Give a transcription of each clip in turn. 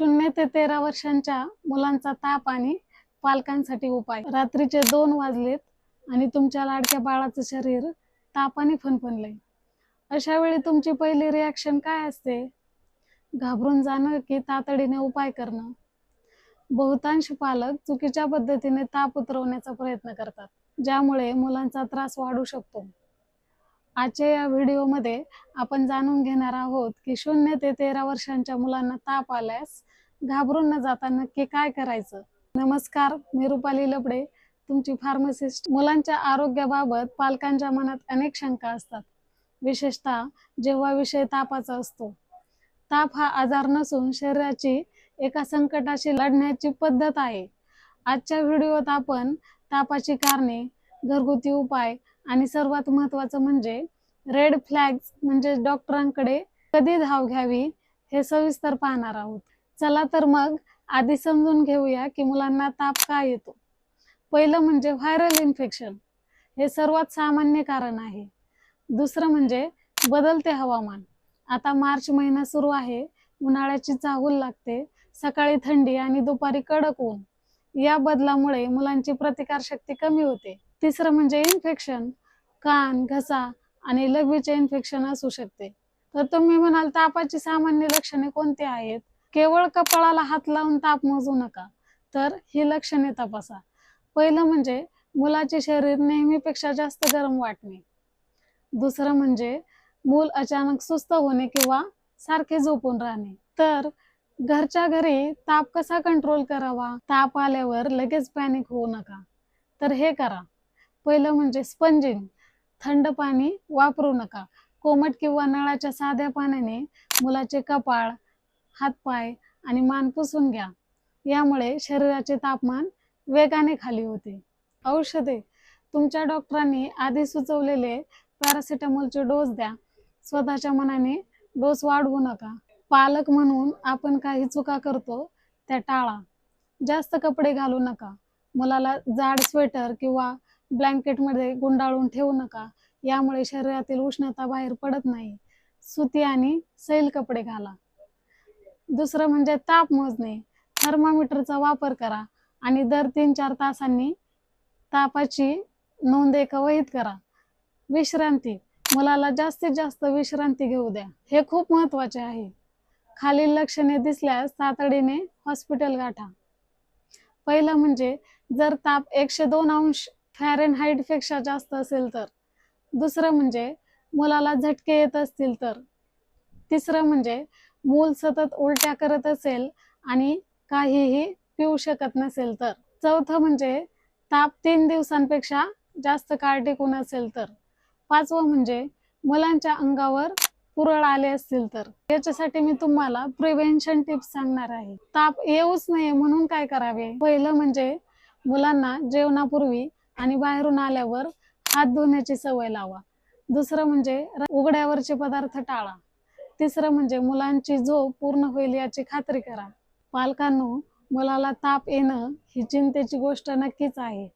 0 ते 13 वर्षांच्या मुलांचा ताप आणि पालकांसाठी उपाय। रात्रीचे 2 वाजलेत आणि तुमच्या लाडक्या बाळाचं शरीर तापाने फणफणलंय। अशा वेळी तुमची पहिली रिॲक्शन काय असते? घाबरून जाणं की तातडीने उपाय करणं? बहुतांश पालक चुकीच्या पद्धतीने ताप उतरवण्याचा प्रयत्न करतात, ज्यामुळे मुलांचा त्रास वाढू शकतो। आजच्या या व्हिडिओमध्ये आपण जाणून घेणार आहोत की 0 ते 13 वर्षांच्या मुलांना ताप आल्यास घाबरून न जाता नक्की काय करायचं। नमस्कार, मी रुपाली लबडे, तुमची फार्मासिस्ट। मुलांच्या आरोग्याबाबत पालकांच्या मनात अनेक शंका असतात, विशेषतः जेव्हा विषय तापाचा असतो। ताप हा आजार नसून शरीराची एका संकटाशी लढण्याची पद्धत आहे। आजच्या व्हिडिओत आपण तापाची कारणे, घरगुती उपाय आणि सर्वात महत्त्वाचं म्हणजे रेड फ्लॅग्स म्हणजे डॉक्टरांकडे कधी धाव घ्यावी हे सविस्तर पाहणार आहोत। चला तर मग आधी समजून घेऊया की मुलांना ताप का येतो। पहिलं म्हणजे व्हायरल इन्फेक्शन, हे सर्वात सामान्य कारण आहे। दुसरं म्हणजे बदलते हवामान। आता मार्च महिना सुरू आहे, उन्हाळ्याची चाहूल लागते, सकाळी थंडी आणि दुपारी कडक ऊन। या बदलामुळे मुलांची प्रतिकारशक्ती कमी होते। तिसरं म्हणजे इन्फेक्शन, कान, घसा आणि लघवीचे इन्फेक्शन असू शकते। तर तुम्ही म्हणाल तापाची सामान्य लक्षणे कोणती आहेत? केवळ कपाळाला हात लावून ताप मोजू नका, तर ही लक्षणे तपासा। पहिलं म्हणजे मुलाचे शरीर नेहमीपेक्षा जास्त गरम वाटणे। दुसरं म्हणजे मूल अचानक सुस्त होणे किंवा सारखे झोपून राहणे। तर घरच्या घरी ताप कसा कंट्रोल करावा? ताप आल्यावर लगेच पॅनिक होऊ नका, तर हे करा। पहिलं म्हणजे स्पंजिंग, थंड पाणी वापरू नका। कोमट किंवा नळाच्या साध्या पाण्याने मुलाचे कपाळ, हातपाय आणि मान पुसून घ्या, यामुळे शरीराचे तापमान वेगाने खाली होते। औषधे, तुमच्या डॉक्टरांनी आधी सुचवलेले पॅरासिटामॉलचे डोस द्या, स्वतःच्या मनाने डोस वाढवू नका। पालक म्हणून आपण काही चुका करतो त्या टाळा। जास्त कपडे घालू नका, मुलाला जाड स्वेटर किंवा ब्लँकेटमध्ये गुंडाळून ठेवू नका, यामुळे शरीरातील उष्णता बाहेर पडत नाही। सुती आणि सैल कपडे घाला। दुसरं म्हणजे ताप मोजणे, थर्मामीटरचा वापर करा आणि दर 3-4 तासांनी तापाची नोंद एका वहीत करा। विश्रांती, मुलाला जास्तीत जास्त विश्रांती घेऊ द्या, हे खूप महत्त्वाचे आहे। खालील लक्षणे दिसल्यास तातडीने हॉस्पिटल गाठा। पहिलं म्हणजे जर ताप 102 अंश फॅरेनहाइट पेक्षा जास्त असेल तर। दुसरं म्हणजे मुलाला झटके येत असतील तर। तिसरं म्हणजे मूल सतत उलट्या करत असेल आणि काहीही पिऊ शकत नसेल तर। चौथं म्हणजे ताप 3 दिवसांपेक्षा जास्त काळ टिकून असेल तर। पाचवं म्हणजे मुलांच्या अंगावर पुरळ आले असतील तर। याच्यासाठी मी तुम्हाला प्रिव्हेन्शन टिप्स सांगणार आहे। ताप येऊच नये म्हणून काय करावे? पहिलं म्हणजे मुलांना जेवणापूर्वी आणि बाहेरून आल्यावर हात धुण्याची सवय लावा। दुसरं म्हणजे उघड्यावरचे पदार्थ टाळा। तिसरं म्हणजे मुलांची झोप पूर्ण होईल याची खात्री करा। पालकांनो, मुलाला ताप येणं ही चिंतेची गोष्ट नक्कीच आहे,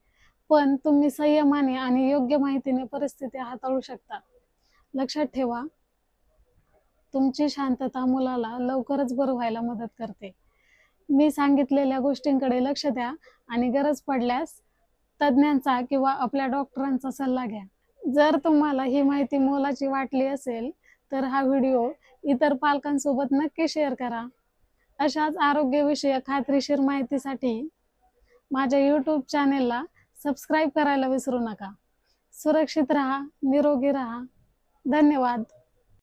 पण तुम्ही संयमाने आणि योग्य माहितीने परिस्थिती हाताळू शकता। लक्षात ठेवा, तुमची शांतता मुलाला लवकरच बरं व्हायला मदत करते। मी सांगितलेल्या गोष्टींकडे लक्ष द्या आणि गरज पडल्यास तज्ञांचा किंवा आपल्या डॉक्टरांचा सल्ला घ्या। जर तुम्हाला ही माहिती मोलाची वाटली असेल तर हा व्हिडिओ इतर पालकांसोबत नक्की शेअर करा। अशाच आरोग्यविषयक खात्रीशीर माहितीसाठी माझ्या YouTube चॅनेलला सबस्क्राईब करायला विसरू नका। सुरक्षित राहा, निरोगी राहा। धन्यवाद।